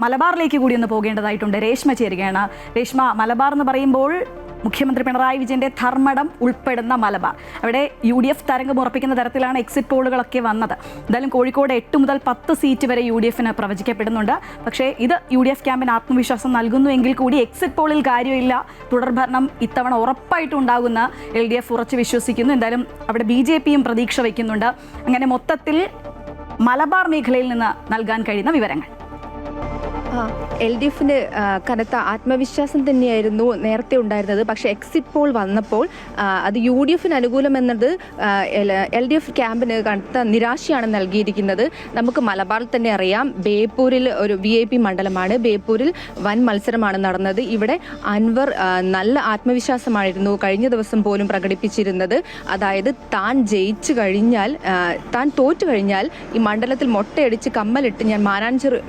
മലബാറിലേക്ക് കൂടി ഒന്ന് പോകേണ്ടതായിട്ടുണ്ട്. രേഷ്മ ചേരുകയാണ്. രേഷ്മ, മലബാർ എന്ന് പറയുമ്പോൾ മുഖ്യമന്ത്രി പിണറായി വിജയന്റെ ധർമ്മടം ഉൾപ്പെടുന്ന മലബാർ, അവിടെ UDF തരംഗം ഉറപ്പിക്കുന്ന തരത്തിലാണ് എക്സിറ്റ് പോളുകളൊക്കെ വന്നത്. എന്തായാലും കോഴിക്കോട് 8 മുതൽ 10 സീറ്റ് വരെ UDFന് പ്രവചിക്കപ്പെടുന്നുണ്ട്. പക്ഷേ ഇത് UDF ക്യാമ്പിന് ആത്മവിശ്വാസം നൽകുന്നു എങ്കിൽ കൂടി എക്സിറ്റ് പോളിൽ കാര്യമില്ല, തുടർഭരണം ഇത്തവണ ഉറപ്പായിട്ടും ഉണ്ടാകുന്ന LDF ഉറച്ചു വിശ്വസിക്കുന്നു. എന്തായാലും അവിടെ BJPയും പ്രതീക്ഷ വയ്ക്കുന്നുണ്ട്. അങ്ങനെ മൊത്തത്തിൽ മലബാർ മേഖലയിൽ നിന്ന് നൽകാൻ കഴിയുന്ന വിവരങ്ങൾ. LDFന് കനത്ത ആത്മവിശ്വാസം തന്നെയായിരുന്നു നേരത്തെ ഉണ്ടായിരുന്നത്. പക്ഷേ എക്സിറ്റ് പോൾ വന്നപ്പോൾ അത് UDFന് അനുകൂലമെന്നത് LDF ക്യാമ്പിന് കനത്ത നിരാശയാണ് നൽകിയിരിക്കുന്നത്. നമുക്ക് മലബാറിൽ തന്നെ അറിയാം, ബേപ്പൂരിൽ ഒരു VIP മണ്ഡലമാണ്. ബേപ്പൂരിൽ വൻ മത്സരമാണ് നടന്നത്. ഇവിടെ അൻവർ നല്ല ആത്മവിശ്വാസമായിരുന്നു കഴിഞ്ഞ ദിവസം പോലും പ്രകടിപ്പിച്ചിരുന്നത്. അതായത് താൻ ജയിച്ചു കഴിഞ്ഞാൽ, താൻ തോറ്റു കഴിഞ്ഞാൽ ഈ മണ്ഡലത്തിൽ മൊട്ടയടിച്ച് കമ്മലിട്ട് ഞാൻ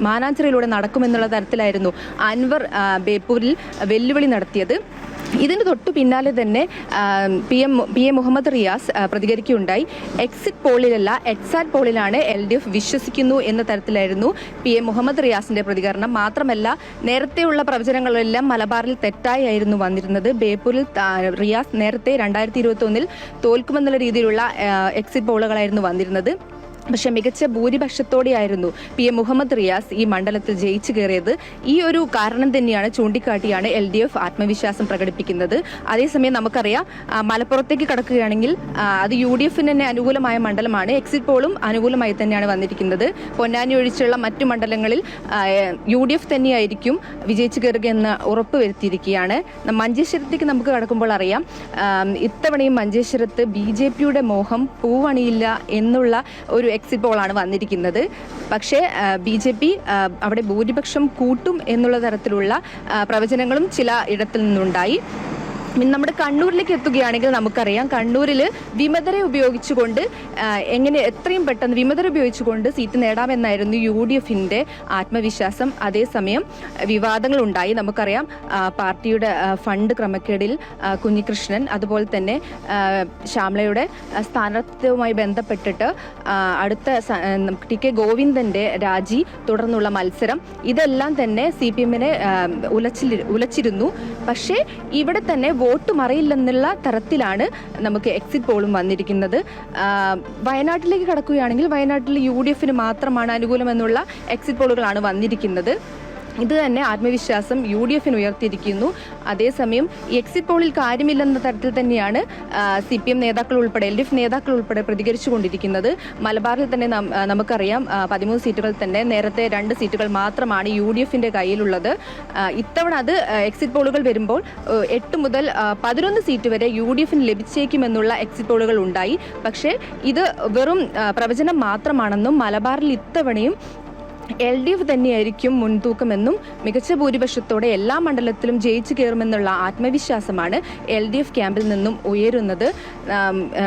മാനാഞ്ചിറയിലൂടെ നടക്കുമെന്നുള്ള തരത്തിലായിരുന്നു അൻവർ ബേപ്പൂരിൽ വെല്ലുവിളി നടത്തിയത്. ഇതിന് തൊട്ടു പിന്നാലെ തന്നെ PM മുഹമ്മദ് റിയാസ് പ്രതികരിക്കുകയുണ്ടായി. എക്സിറ്റ് പോളിലല്ല, എക്സാറ്റ് പോളിലാണ് LDF വിശ്വസിക്കുന്നു എന്ന തരത്തിലായിരുന്നു PM മുഹമ്മദ് റിയാസിന്റെ പ്രതികരണം. മാത്രമല്ല, നേരത്തെയുള്ള പ്രവചനങ്ങളെല്ലാം മലബാറിൽ തെറ്റായിരുന്നു വന്നിരുന്നത്. ബേപ്പൂരിൽ റിയാസ് നേരത്തെ 2021 തോൽക്കുമെന്നുള്ള രീതിയിലുള്ള എക്സിറ്റ് പോളുകളായിരുന്നു വന്നിരുന്നത്. പക്ഷെ മികച്ച ഭൂരിപക്ഷത്തോടെയായിരുന്നു PM മുഹമ്മദ് റിയാസ് ഈ മണ്ഡലത്തിൽ ജയിച്ചു കയറിയത്. ഈ ഒരു കാരണം തന്നെയാണ് ചൂണ്ടിക്കാട്ടിയാണ് LDF ആത്മവിശ്വാസം പ്രകടിപ്പിക്കുന്നത്. അതേസമയം നമുക്കറിയാം, മലപ്പുറത്തേക്ക് കടക്കുകയാണെങ്കിൽ അത് UDFന് തന്നെ അനുകൂലമായ മണ്ഡലമാണ്. എക്സിറ്റ് പോളും അനുകൂലമായി തന്നെയാണ് വന്നിരിക്കുന്നത്. പൊന്നാനി ഒഴിച്ചുള്ള മറ്റു മണ്ഡലങ്ങളിൽ UDF തന്നെയായിരിക്കും വിജയിച്ചു കയറുക എന്ന് ഉറപ്പ് വരുത്തിയിരിക്കുകയാണ്. മഞ്ചേശ്വരത്തേക്ക് നമുക്ക് കടക്കുമ്പോൾ അറിയാം, ഇത്തവണയും മഞ്ചേശ്വരത്ത് BJPയുടെ മോഹം പൂവണിയില്ല എന്നുള്ള ഒരു എക്സിറ്റ് പോളാണ് വന്നിരിക്കുന്നത്. പക്ഷേ BJP അവിടെ ഭൂരിപക്ഷം കൂട്ടും എന്നുള്ള തരത്തിലുള്ള പ്രവചനങ്ങളും ചില ഇടത്തിൽ നിന്നുണ്ടായി. നമ്മുടെ കണ്ണൂരിലേക്ക് എത്തുകയാണെങ്കിൽ നമുക്കറിയാം, കണ്ണൂരിൽ വിമതരെ ഉപയോഗിച്ചുകൊണ്ട് എത്രയും പെട്ടെന്ന് വിമതരെ ഉപയോഗിച്ചുകൊണ്ട് സീറ്റ് നേടാമെന്നായിരുന്നു UDFന്റെ ആത്മവിശ്വാസം. അതേസമയം വിവാദങ്ങളുണ്ടായി. നമുക്കറിയാം, പാർട്ടിയുടെ ഫണ്ട് ക്രമക്കേടിൽ കുഞ്ഞികൃഷ്ണൻ, അതുപോലെ തന്നെ ശ്യാമളയുടെ സ്ഥാനാർത്ഥിത്വവുമായി ബന്ധപ്പെട്ടിട്ട് അടുത്ത TK ഗോവിന്ദന്റെ രാജി, തുടർന്നുള്ള മത്സരം, ഇതെല്ലാം തന്നെ CPMനെ ഉലച്ചിരുന്നു. പക്ഷേ ഇവിടെ തന്നെ വോട്ട് മറിയില്ലെന്നുള്ള തരത്തിലാണ് നമുക്ക് എക്സിറ്റ് പോളും വന്നിരിക്കുന്നത്. വയനാട്ടിലേക്ക് കടക്കുകയാണെങ്കിൽ വയനാട്ടിൽ UDFന് മാത്രമാണ് അനുകൂലമെന്നുള്ള എക്സിറ്റ് പോളുകളാണ് വന്നിരിക്കുന്നത്. ഇത് തന്നെ ആത്മവിശ്വാസം UDFന് ഉയർത്തിയിരിക്കുന്നു. അതേസമയം എക്സിറ്റ് പോളിൽ കാര്യമില്ലെന്ന തരത്തിൽ തന്നെയാണ് CPM നേതാക്കൾ ഉൾപ്പെടെ LDF നേതാക്കൾ ഉൾപ്പെടെ പ്രതികരിച്ചു കൊണ്ടിരിക്കുന്നത്. മലബാറിൽ തന്നെ നമുക്കറിയാം, 13 സീറ്റുകൾ തന്നെ, നേരത്തെ 2 സീറ്റുകൾ മാത്രമാണ് UDFന്റെ കയ്യിലുള്ളത്. ഇത്തവണ അത് എക്സിറ്റ് പോളുകൾ വരുമ്പോൾ 8 മുതൽ 11 സീറ്റ് വരെ UDFന് ലഭിച്ചേക്കുമെന്നുള്ള എക്സിറ്റ് പോളുകൾ ഉണ്ടായി. പക്ഷേ ഇത് വെറും പ്രവചനം മാത്രമാണെന്നും മലബാറിൽ ഇത്തവണയും LDF തന്നെയായിരിക്കും മുൻതൂക്കമെന്നും മികച്ച ഭൂരിപക്ഷത്തോടെ എല്ലാ മണ്ഡലത്തിലും ജയിച്ചു കയറുമെന്നുള്ള ആത്മവിശ്വാസമാണ് LDF ക്യാമ്പിൽ നിന്നും ഉയരുന്നത്.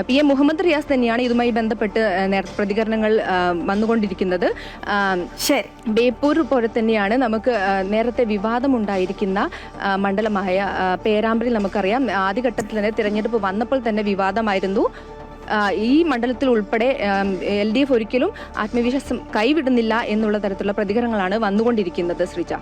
PM മുഹമ്മദ് റിയാസ് തന്നെയാണ് ഇതുമായി ബന്ധപ്പെട്ട് പ്രതികരണങ്ങൾ വന്നുകൊണ്ടിരിക്കുന്നത്. ബേപ്പൂർ പോലെ തന്നെയാണ് നമുക്ക് നേരത്തെ വിവാദമുണ്ടായിരിക്കുന്ന മണ്ഡലമായ പേരാമ്പ്രയിൽ നമുക്കറിയാം, ആദ്യഘട്ടത്തിൽ തന്നെ തിരഞ്ഞെടുപ്പ് വന്നപ്പോൾ തന്നെ വിവാദമായിരുന്നു. ഈ മണ്ഡലത്തിൽ ഉൾപ്പെടെ LDF ഒരിക്കലും ആത്മവിശ്വാസം കൈവിടുന്നില്ല എന്നുള്ള തരത്തിലുള്ള പ്രതികരണങ്ങളാണ് വന്നുകൊണ്ടിരിക്കുന്നത്. ശ്രീജ.